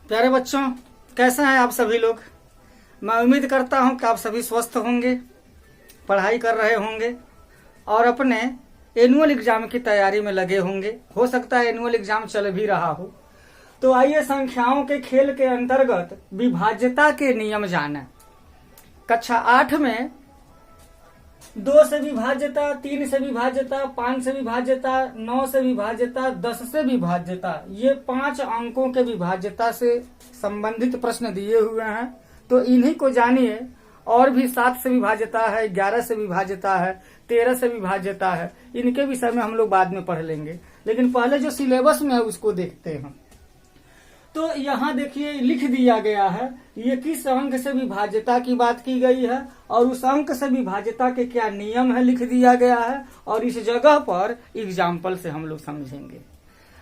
प्यारे बच्चों, कैसे हैं आप सभी लोग। मैं उम्मीद करता हूं कि आप सभी स्वस्थ होंगे, पढ़ाई कर रहे होंगे और अपने एनुअल एग्जाम की तैयारी में लगे होंगे। हो सकता है एनुअल एग्जाम चल भी रहा हो। तो आइए संख्याओं के खेल के अंतर्गत विभाज्यता के नियम जानें। कक्षा 8 में 2 से विभाज्यता, 3 से विभाज्यता, 5 से विभाज्यता, 9 से विभाज्यता, 10 से विभाज्यता, ये 5 अंकों के विभाज्यता से संबंधित प्रश्न दिए हुए हैं। तो इन्हीं को जानिए। और भी 7 से विभाज्यता है, 11 से विभाज्यता है, 13 से विभाज्यता है। इनके विषय में हम लोग बाद में पढ़ लेंगे, लेकिन पहले जो सिलेबस में है उसको देखते हैं। तो यहाँ देखिए लिख दिया गया है ये किस अंक से विभाज्यता की बात की गई है और उस अंक से विभाज्यता के क्या नियम है लिख दिया गया है, और इस जगह पर एग्जाम्पल से हम लोग समझेंगे।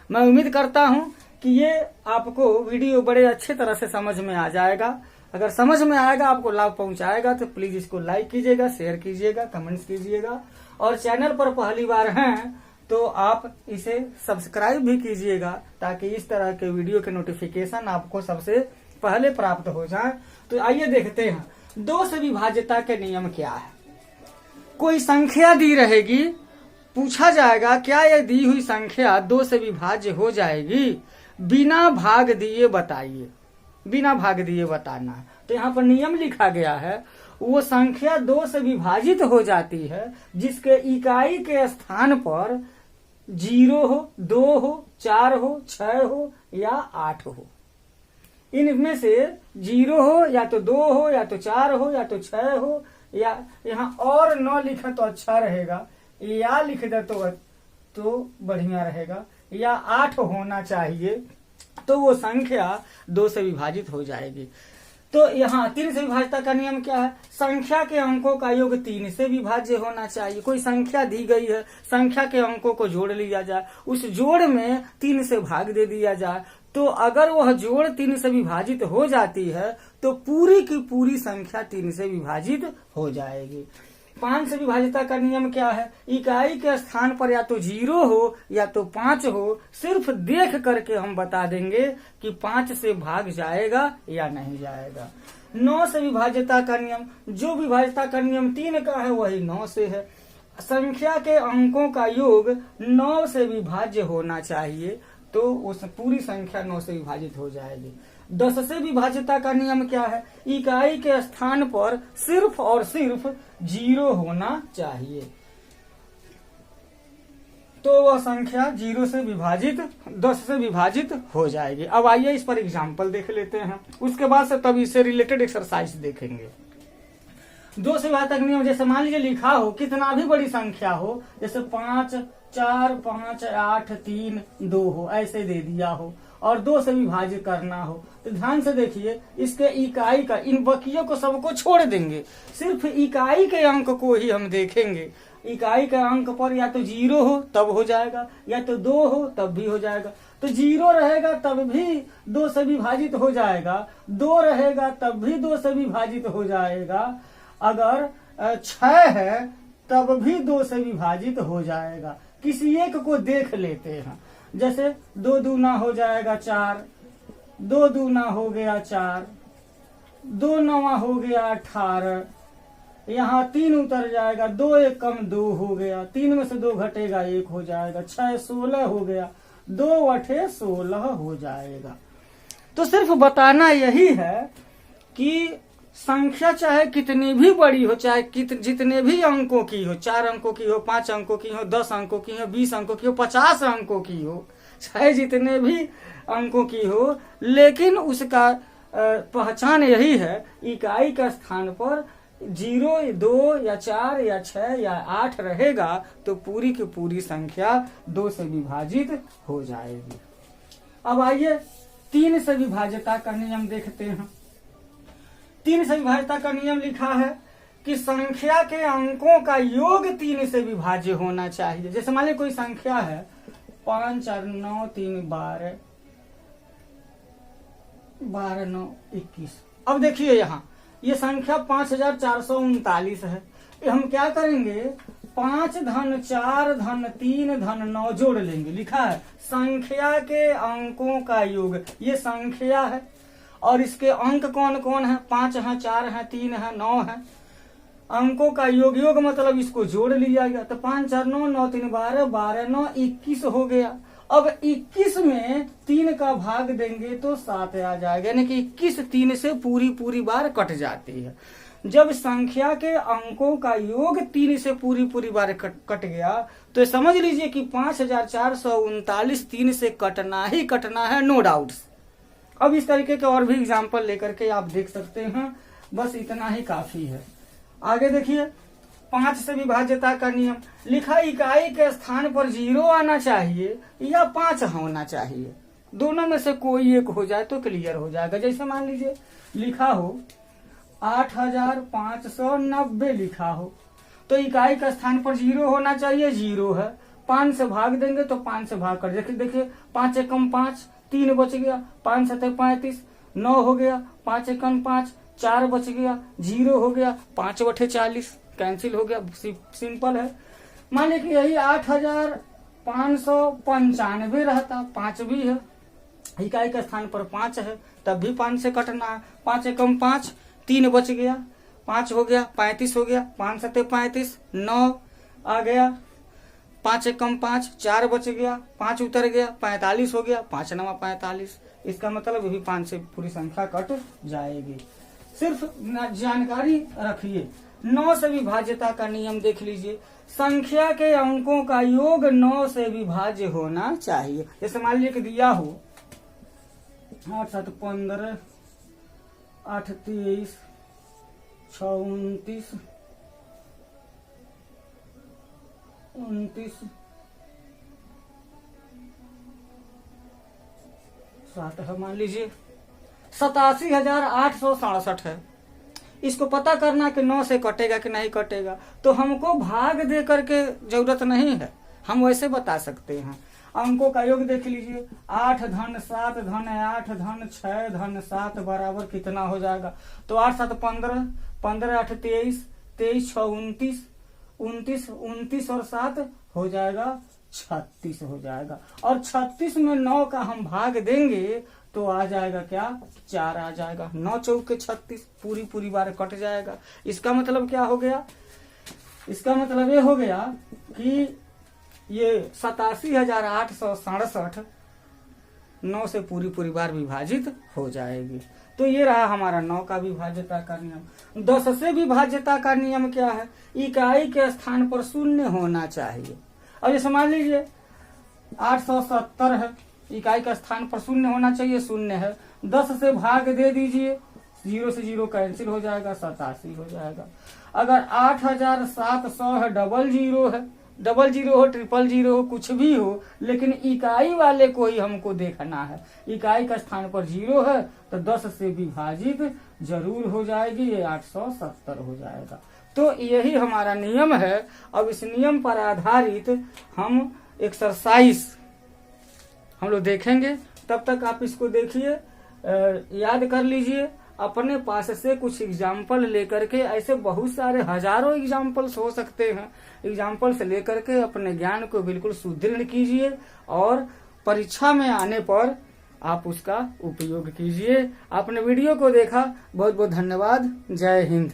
मैं उम्मीद करता हूं कि ये आपको वीडियो बड़े अच्छे तरह से समझ में आ जाएगा। अगर समझ में आएगा, आपको लाभ पहुंचाएगा, तो प्लीज इसको लाइक कीजिएगा, शेयर कीजिएगा, कमेंट्स कीजिएगा। और चैनल पर पहली बार हैं तो आप इसे सब्सक्राइब भी कीजिएगा, ताकि इस तरह के वीडियो के नोटिफिकेशन आपको सबसे पहले प्राप्त हो जाए। तो आइए देखते हैं 2 से विभाज्यता के नियम क्या है। कोई संख्या दी रहेगी, पूछा जाएगा क्या यह दी हुई संख्या 2 से विभाज्य हो जाएगी, बिना भाग दिए बताइए। बिना भाग दिए बताना है। तो यहाँ पर नियम लिखा गया है, वो संख्या 2 से विभाजित हो जाती है जिसके इकाई के स्थान पर 0 हो, 2 हो, 4 हो, 6 हो या 8 हो। इनमें से 0 हो या तो 2 हो या तो 4 हो या तो 6 हो, या यहाँ और 9 लिखा तो अच्छा रहेगा, या लिख दे तो बढ़िया रहेगा, या 8 होना चाहिए, तो वो संख्या 2 से विभाजित हो जाएगी। तो यहाँ 3 से विभाज्यता का नियम क्या है, संख्या के अंकों का योग 3 से विभाज्य होना चाहिए। कोई संख्या दी गई है, संख्या के अंकों को जोड़ लिया जाए, उस जोड़ में 3 से भाग दे दिया जाए, तो अगर वह जोड़ 3 से विभाजित हो जाती है तो पूरी की पूरी संख्या 3 से विभाजित हो जाएगी। 5 से विभाज्यता का नियम क्या है, इकाई के स्थान पर या तो 0 हो या तो 5 हो। सिर्फ देख करके हम बता देंगे कि 5 से भाग जाएगा या नहीं जाएगा। 9 से विभाज्यता का नियम, जो विभाज्यता का नियम 3 का है वही 9 से है। संख्या के अंकों का योग 9 से विभाज्य होना चाहिए, तो उस पूरी संख्या 9 से विभाजित हो जाएगी। 10 से विभाज्यता का नियम क्या है, इकाई के स्थान पर सिर्फ और सिर्फ 0 होना चाहिए, तो वह संख्या 0 से विभाजित 10 से विभाजित हो जाएगी। अब आइए इस पर एग्जाम्पल देख लेते हैं, उसके बाद से तब इससे रिलेटेड एक्सरसाइज देखेंगे। 2 से विभाज्यता का नियम, जैसे मान लीजिए लिखा हो कितना भी बड़ी संख्या हो, जैसे 5, 4, 5, 8, 3, 2 हो, ऐसे दे दिया हो और 2 से विभाजित करना हो, तो ध्यान से देखिए इसके इकाई का, इन बकियों को सबको छोड़ देंगे, सिर्फ इकाई के अंक को ही हम देखेंगे। इकाई के अंक पर या तो 0 हो तब हो जाएगा, या तो 2 हो तब भी हो जाएगा। तो 0 रहेगा तब भी 2 से विभाजित हो जाएगा, 2 रहेगा तब भी 2 से विभाजित हो जाएगा, अगर 6 है तब भी 2 से विभाजित हो जाएगा। किसी एक को देख लेते हैं, जैसे 2 दूना हो जाएगा 4, 2 दूना हो गया 4, 2 नवा हो गया 18, यहाँ 3 उतर जाएगा, 2 एक कम 2 हो गया, 3 में से 2 घटेगा 1 हो जाएगा, 6 16 हो गया, 2 अठे 16 हो जाएगा। तो सिर्फ बताना यही है कि संख्या चाहे कितनी भी बड़ी हो, चाहे जितने भी अंकों की हो, 4 अंकों की हो, 5 अंकों की हो, 10 अंकों की हो, 20 अंकों की हो, 50 अंकों की हो, चाहे जितने भी अंकों की हो, लेकिन उसका पहचान यही है, इकाई के स्थान पर 0, 2 या 4 या 6 या 8 रहेगा तो पूरी की पूरी संख्या 2 से विभाजित हो जाएगी। अब आइए 3 से विभाज्यता का नियम देखते हैं। 3 से विभाज्यता का नियम लिखा है कि संख्या के अंकों का योग 3 से विभाज्य होना चाहिए। जैसे मान लीजिए कोई संख्या है 5, 4, 9, 3, 12, 12, 9, 21। अब देखिए यहाँ ये संख्या 5439 है। हम क्या करेंगे, 5 धन 4 धन 3 धन 9 जोड़ लेंगे। लिखा है संख्या के अंकों का योग, ये संख्या है और इसके अंक कौन कौन है, 5 है, 4 है, 3 है, 9 है। अंकों का योग, योग मतलब इसको जोड़ लिया गया, तो 5 4 9, 9 3 12, 12 9 21 हो गया। अब 21 में 3 का भाग देंगे तो 7 आ जाएगा, यानी कि 21 3 से पूरी बार कट जाती है। जब संख्या के अंकों का योग 3 से पूरी बार कट गया तो समझ लीजिए कि 5439 3 से कटना ही कटना है, नो डाउट। अब इस तरीके के और भी एग्जाम्पल लेकर के आप देख सकते हैं, बस इतना ही काफी है। आगे देखिए 5 से विभाज्यता का नियम। लिखा इकाई के स्थान पर 0 आना चाहिए या 5 होना चाहिए, दोनों में से कोई एक हो जाए तो क्लियर हो जाएगा। जैसे मान लीजिए लिखा हो 8590 लिखा हो, तो इकाई के स्थान पर 0 होना चाहिए, 0 है। 5 से भाग देंगे तो 5 से भाग कर देखिए 5 एकम 5, 3 बच गया, 5 7 35, 9 हो गया, 5 एकम 5, 4 बच गया, 0 हो गया, 5 बटे 40 कैंसिल हो गया, सिंपल है। मान लीजिए कि यही 8595 रहता, 5 भी है, इकाई के स्थान पर 5 है, तब भी 5 से कटना है। 5 एकम 5, 3 बच गया, 5 हो गया, 35 हो गया, 5 7 35, 9 आ गया, 5 एकम 5, 4 बच गया, 5 उतर गया, 45 हो गया, 5 9 45। इसका मतलब भी 5 से पूरी संख्या कट जाएगी। सिर्फ जानकारी रखिए। 9 से विभाज्यता का नियम देख लीजिए। संख्या के अंकों का योग 9 से विभाज्य होना चाहिए। जैसे मान लीजिए कि दिया हो 8 7 15, 8 23, 6 29, 29, 7 है, मान लीजिए 87,867 है। इसको पता करना कि 9 से कटेगा कि नहीं कटेगा, तो हमको भाग दे करके जरूरत नहीं है, हम वैसे बता सकते हैं। अंकों का योग देख लीजिए, 8 धन 7 धन 8 धन 6 धन 7 बराबर कितना हो जाएगा, तो 8 7 15, 15 8 23, 23 6 29, 29 29 और 7 हो जाएगा 36 हो जाएगा। और 36 में 9 का हम भाग देंगे तो आ जाएगा क्या, 4 आ जाएगा। 9 चौके 36, पूरी बार कट जाएगा। इसका मतलब क्या हो गया, इसका मतलब ये हो गया कि ये 87,867 9 से पूरी बार विभाजित हो जाएगी। तो ये रहा हमारा 9 का विभाज्यता का नियम। 10 से विभाज्यता का नियम क्या है, इकाई के स्थान पर 0 होना चाहिए। अब जैसे मान लीजिए 870 है, इकाई का स्थान पर 0 होना चाहिए, 0 है। 10 से भाग दे दीजिए, 0 से 0 कैंसिल हो जाएगा, 87 हो जाएगा। अगर 8700 है, डबल जीरो है, डबल जीरो हो, ट्रिपल जीरो हो, कुछ भी हो, लेकिन इकाई वाले को ही हमको देखना है। इकाई का स्थान पर 0 है तो 10 से विभाजित जरूर हो जाएगी, ये 870 हो जाएगा। तो यही हमारा नियम है। अब इस नियम पर आधारित हम एक्सरसाइज हम लोग देखेंगे, तब तक आप इसको देखिए, याद कर लीजिए, अपने पास से कुछ एग्जाम्पल लेकर के, ऐसे बहुत सारे हजारों एग्जाम्पल्स हो सकते हैं, एग्जाम्पल्स लेकर के अपने ज्ञान को बिल्कुल सुदृढ़ कीजिए और परीक्षा में आने पर आप उसका उपयोग कीजिए। आपने वीडियो को देखा, बहुत बहुत धन्यवाद। जय हिंद।